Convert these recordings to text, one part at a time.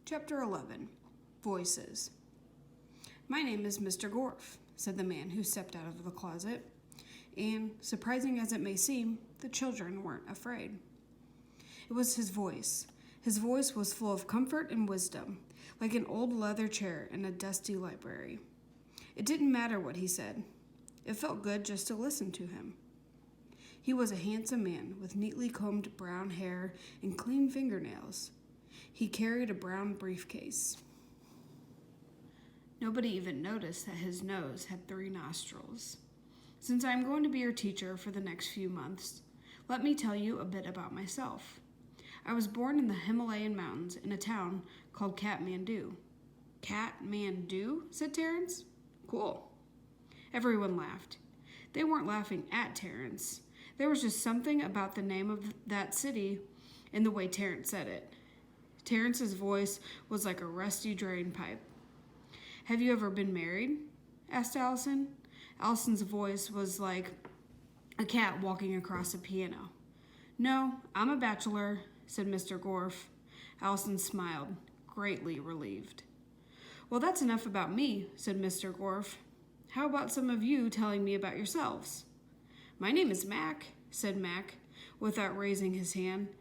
Chapter 11 Voices. "My name is Mr. Gorf," said the man who stepped out of the closet. And, surprising as it may seem, the children weren't afraid. It was his voice. His voice was full of comfort and wisdom, like an old leather chair in a dusty library. It didn't matter what he said. It felt good just to listen to him. He was a handsome man with neatly combed brown hair and clean fingernails. He carried a brown briefcase. Nobody even noticed that his nose had 3 nostrils. "Since I am going to be your teacher for the next few months, let me tell you a bit about myself. I was born in the Himalayan mountains in a town called Kathmandu." "Kathmandu?" said Terrence. "Cool." Everyone laughed. They weren't laughing at Terrence. There was just something about the name of that city and the way Terrence said it. Terrence's voice was like a rusty drain pipe. "Have you ever been married?" asked Allison. Allison's voice was like a cat walking across a piano. "No, I'm a bachelor," said Mr. Gorf. Allison smiled, greatly relieved. "Well, that's enough about me," said Mr. Gorf. "How about some of you telling me about yourselves?" "My name is Mac," said Mac, without raising his hand.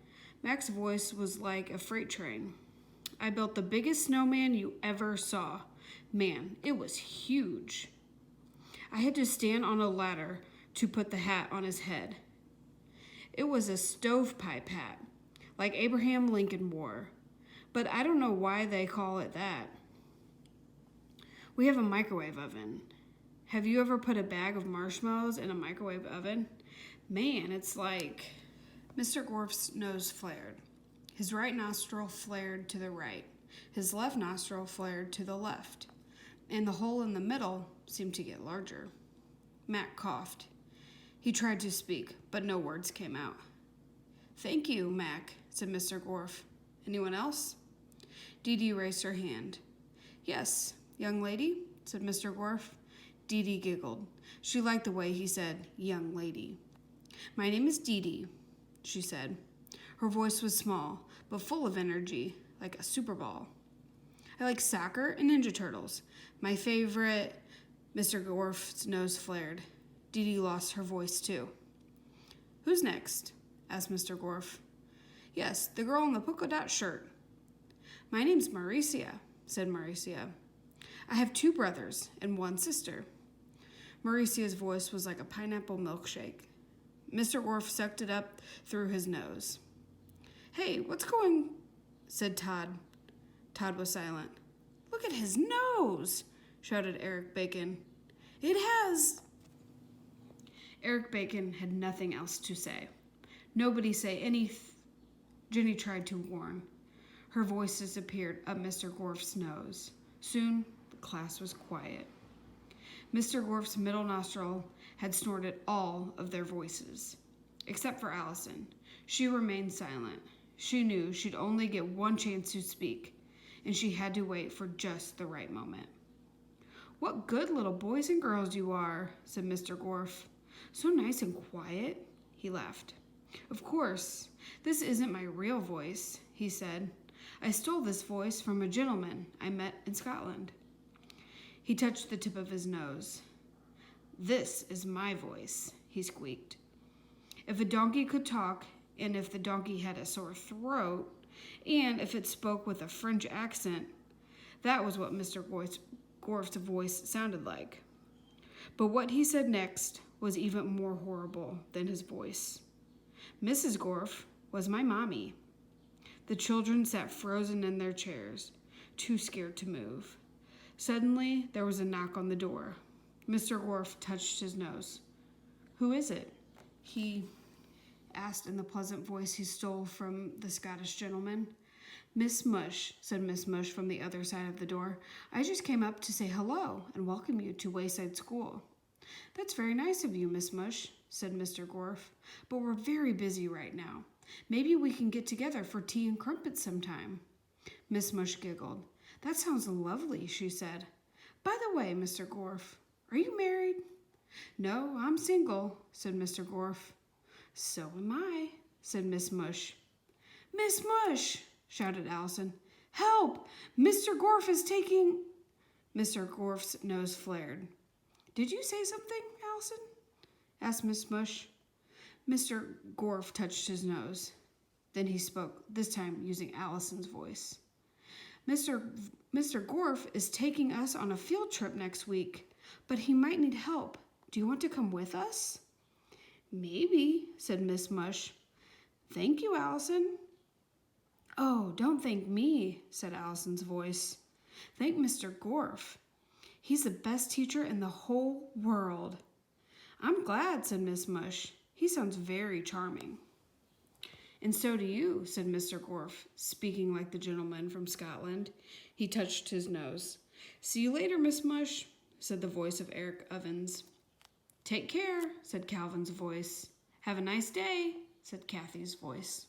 Mac's voice was like a freight train. "I built the biggest snowman you ever saw. Man, it was huge. I had to stand on a ladder to put the hat on his head. It was a stovepipe hat, like Abraham Lincoln wore. But I don't know why they call it that. We have a microwave oven. Have you ever put a bag of marshmallows in a microwave oven? Man, it's like..." Mr. Gorf's nose flared. His right nostril flared to the right. His left nostril flared to the left. And the hole in the middle seemed to get larger. Mac coughed. He tried to speak, but no words came out. "Thank you, Mac," said Mr. Gorf. "Anyone else?" Dee Dee raised her hand. "Yes, young lady," said Mr. Gorf. Dee Dee giggled. She liked the way he said, "young lady." "My name is Dee Dee," she said. Her voice was small, but full of energy, like a super ball. "I like soccer and Ninja Turtles. My favorite..." Mr. Gorf's nose flared. Dee Dee lost her voice too. "Who's next?" asked Mr. Gorf. "Yes, the girl in the polka dot shirt." "My name's Mauricia," said Mauricia. "I have 2 brothers and 1 sister." Mauricia's voice was like a pineapple milkshake. Mr. Gorf sucked it up through his nose. "Hey, what's going..." said Todd. Todd was silent. "Look at his nose!" shouted Eric Bacon. "It has..." Eric Bacon had nothing else to say. "Nobody say anything," Jenny tried to warn. Her voice disappeared up Mr. Gorf's nose. Soon, the class was quiet. Mr. Gorf's middle nostril had snorted all of their voices, except for Allison. She remained silent. She knew she'd only get 1 chance to speak, and she had to wait for just the right moment. "What good little boys and girls you are," said Mr. Gorf. "So nice and quiet," he laughed. "Of course, this isn't my real voice," he said. "I stole this voice from a gentleman I met in Scotland." He touched the tip of his nose. "This is my voice," he squeaked. If a donkey could talk, and if the donkey had a sore throat, and if it spoke with a French accent, that was what Mr. Gorf's voice sounded like. But what he said next was even more horrible than his voice. Mrs. Gorf was my mommy. The children sat frozen in their chairs, too scared to move. Suddenly, there was a knock on the door. Mr. Gorf touched his nose. "Who is it?" he asked in the pleasant voice he stole from the Scottish gentleman. "Miss Mush," said Miss Mush from the other side of the door. "I just came up to say hello and welcome you to Wayside School." "That's very nice of you, Miss Mush," said Mr. Gorf, "but we're very busy right now. Maybe we can get together for tea and crumpets sometime." Miss Mush giggled. "That sounds lovely," she said. "By the way, Mr. Gorf, are you married?" "No, I'm single," said Mr. Gorf. "So am I," said Miss Mush. "Miss Mush!" shouted Allison. Help! Mr. Gorf is taking... Mr. Gorf's nose flared. Did you say something, Allison? Asked Miss Mush. Mr. Gorf touched his nose. Then he spoke, this time using Allison's voice. Mr. Gorf is taking us on a field trip next week, but he might need help. Do you want to come with us? Maybe, said Miss Mush. Thank you, Allison. Oh, don't thank me, said Allison's voice. Thank Mr. Gorf. He's the best teacher in the whole world. I'm glad, said Miss Mush. He sounds very charming. And so do you, said Mr. Gorf, speaking like the gentleman from Scotland. He touched his nose. See you later, Miss Mush, said the voice of Eric Ovens. Take care, said Calvin's voice. Have a nice day, said Kathy's voice.